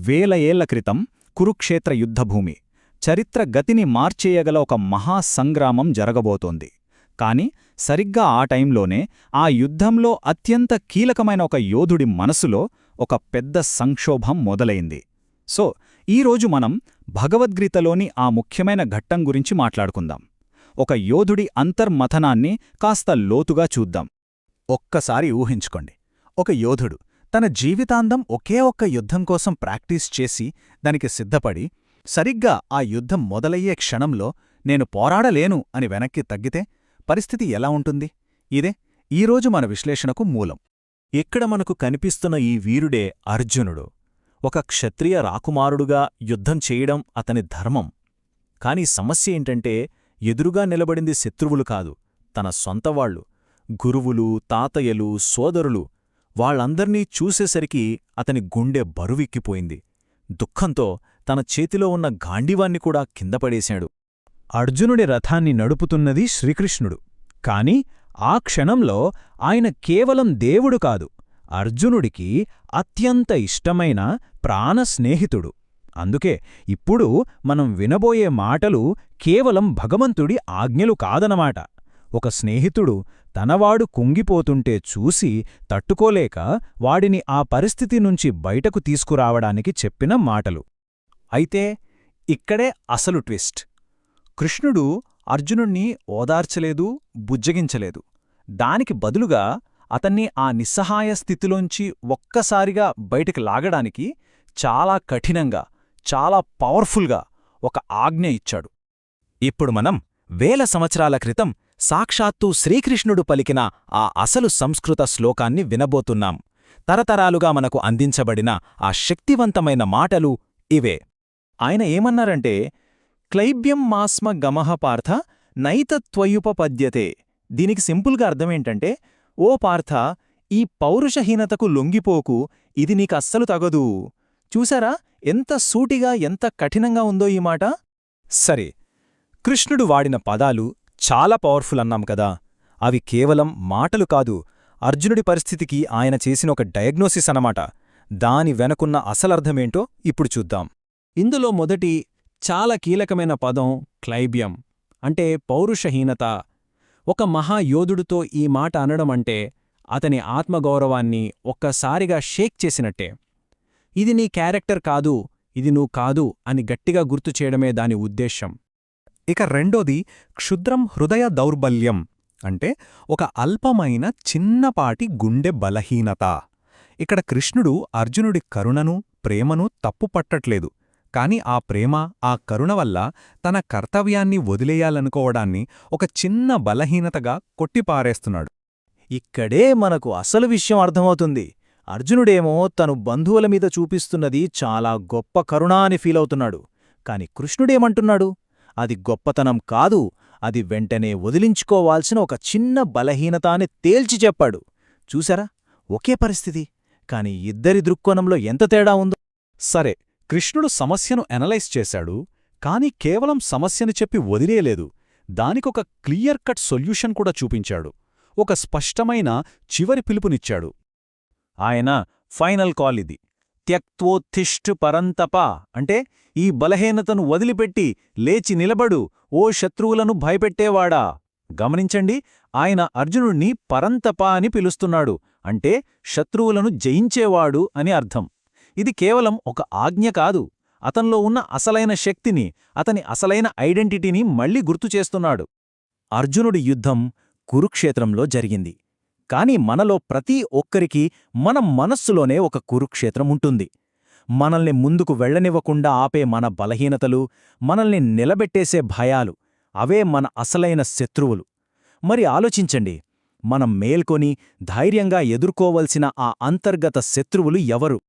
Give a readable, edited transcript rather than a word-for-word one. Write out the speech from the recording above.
వేల ఏళ్ల క్రితం కురుక్షేత్ర యుద్ధభూమి చరిత్ర గతిని మార్చేయగల ఒక మహాసంగ్రామం జరగబోతోంది. కాని సరిగ్గా ఆ టైంలోనే ఆ యుద్ధంలో అత్యంత కీలకమైన ఒక యోధుడి మనసులో ఒక పెద్ద సంక్షోభం మొదలైంది. సో ఈరోజు మనం భగవద్గీతలోని ఆ ముఖ్యమైన ఘట్టం గురించి మాట్లాడుకుందాం. ఒక యోధుడి అంతర్మథనాన్ని కాస్త లోతుగా చూద్దాం. ఒక్కసారి ఊహించుకోండి, ఒక యోధుడు తన జీవితాంతం ఒకే ఒక్క యుద్ధం కోసం ప్రాక్టీస్ చేసి దానికి సిద్ధపడి సరిగ్గా ఆ యుద్ధం మొదలయ్యే క్షణంలో నేను పోరాడలేను అని వెనక్కి తగ్గితే పరిస్థితి ఎలా ఉంటుంది? ఇదే ఈరోజు మన విశ్లేషణకు మూలం. ఇక్కడ మనకు కనిపిస్తున్న ఈ వీరుడే అర్జునుడు. ఒక క్షత్రియ రాకుమారుడుగా యుద్ధం చేయడం అతని ధర్మం. కాని సమస్య ఏంటంటే ఎదురుగా నిలబడింది శత్రువులు కాదు, తన సొంతవాళ్లు, గురువులు, తాతయ్యలు, సోదరులు. వాళ్లందర్నీ చూసేసరికి అతని గుండె బరువెక్కిపోయింది. దుఃఖంతో తన చేతిలో ఉన్న గాండివాన్ని కూడా కిందపడేశాడు. అర్జునుడి రథాన్ని నడుపుతున్నది శ్రీకృష్ణుడు. కాని ఆ క్షణంలో ఆయన కేవలం దేవుడు కాదు, అర్జునుడికి అత్యంత ఇష్టమైన ప్రాణస్నేహితుడు. అందుకే ఇప్పుడు మనం వినబోయే మాటలు కేవలం భగవంతుడి ఆజ్ఞలు కాదనమాట. ఒక స్నేహితుడు తనవాడు కుంగిపోతుంటే చూసి తట్టుకోలేక వాడిని ఆ పరిస్థితి నుంచి బయటకు తీసుకురావడానికి చెప్పిన మాటలు. అయితే ఇక్కడే అసలు ట్విస్ట్. కృష్ణుడు అర్జునుణ్ణి ఓదార్చలేదు, బుజ్జగించలేదు. దానికి బదులుగా అతన్ని ఆ నిస్సహాయ స్థితిలోంచి ఒక్కసారిగా బయటికి లాగడానికి చాలా కఠినంగా, చాలా పవర్ఫుల్గా ఒక ఆజ్ఞ ఇచ్చాడు. ఇప్పుడు మనం వేల సంవత్సరాల క్రితం సాక్షాత్తూ శ్రీకృష్ణుడు పలికిన ఆ అసలు సంస్కృత శ్లోకాన్ని వినబోతున్నాం. తరతరాలుగా మనకు అందించబడిన ఆ శక్తివంతమైన మాటలు ఇవే. ఆయన ఏమన్నారంటే, క్లైబ్యం మాస్మ గమః పార్థ నైతత్వయుపపద్యతే. దీనికి సింపుల్గా అర్థమేంటంటే, ఓ పార్థ, ఈ పౌరుషహీనతకు లొంగిపోకు, ఇది నీకస్సలు తగదు. చూసారా ఎంత సూటిగా, ఎంత కఠినంగా ఉందో ఈ మాట? సరే, కృష్ణుడు వాడిన పదాలు చాలా పవర్ఫుల్ అన్నాం కదా. అవి కేవలం మాటలు కాదు, అర్జునుడి పరిస్థితికి ఆయన చేసిన ఒక డయాగ్నోసిస్ అన్నమాట. దాని వెనకున్న అసలర్థమేంటో ఇప్పుడు చూద్దాం. ఇందులో మొదటి చాలా కీలకమైన పదం క్లైబ్యం, అంటే పౌరుషహీనత. ఒక మహాయోధుడితో ఈ మాట అనడమంటే అతని ఆత్మగౌరవాన్ని ఒక్కసారిగా షేక్ చేసినట్టే. ఇది నీ క్యారెక్టర్ కాదు, ఇది నువ్వు కాదు అని గట్టిగా గుర్తుచేయడమే దాని ఉద్దేశ్యం. ఇక రెండోది క్షుద్రం హృదయ దౌర్బల్యం, అంటే ఒక అల్పమైన చిన్నపాటి గుండె బలహీనత. ఇక్కడ కృష్ణుడు అర్జునుడి కరుణను, ప్రేమను తప్పుపట్టట్లేదు. కాని ఆ ప్రేమ, ఆ కరుణ వల్ల తన కర్తవ్యాన్ని వదిలేయాలనుకోవడాన్ని ఒక చిన్న బలహీనతగా కొట్టిపారేస్తున్నాడు. ఇక్కడే మనకు అసలు విషయం అర్థమవుతుంది. అర్జునుడేమో తను బంధువుల మీద చూపిస్తున్నది చాలా గొప్ప కరుణ అని ఫీలవుతున్నాడు. కాని కృష్ణుడేమంటున్నాడు? అది గొప్పతనం కాదు, అది వెంటనే వదిలించుకోవాల్సిన ఒక చిన్న బలహీనత అని తేల్చి చెప్పాడు. చూసారా, ఒకే పరిస్థితి, కాని ఇద్దరి దృక్కోణంలో ఎంత తేడా ఉందో. సరే, కృష్ణుడు సమస్యను ఎనలైజ్ చేశాడు, కాని కేవలం సమస్యను చెప్పి వదిలేయలేదు. దానికొక క్లియర్ కట్ సొల్యూషన్ కూడా చూపించాడు. ఒక స్పష్టమైన చివరి పిలుపునిచ్చాడు. ఆయన ఫైనల్ కాల్ ఇది. త్యక్త్వోత్తిష్ఠ్ పరంతప, అంటే ఈ బలహీనతను వదిలిపెట్టి లేచి నిలబడు, ఓ శత్రువులను భయపెట్టేవాడా. గమనించండి, ఆయన అర్జునుణ్ణి పరంతప అని పిలుస్తున్నాడు, అంటే శత్రువులను జయించేవాడు అని అర్థం. ఇది కేవలం ఒక ఆజ్ఞ కాదు, అతన్లో ఉన్న అసలైన శక్తిని, అతని అసలైన ఐడెంటిటీని మళ్లీ గుర్తుచేస్తున్నాడు. అర్జునుడి యుద్ధం కురుక్షేత్రంలో జరిగింది. కాని మనలో ప్రతి ఒక్కరికీ మన మనస్సులోనే ఒక కురుక్షేత్రం ఉంటుంది. మనల్ని ముందుకు వెళ్లనివ్వకుండా ఆపే మన బలహీనతలు, మనల్ని నిలబెట్టేసే భయాలు, అవే మన అసలైన శత్రువులు. మరి ఆలోచించండి, మనం మేల్కొని ధైర్యంగా ఎదుర్కోవలసిన ఆ అంతర్గత శత్రువులు ఎవరు?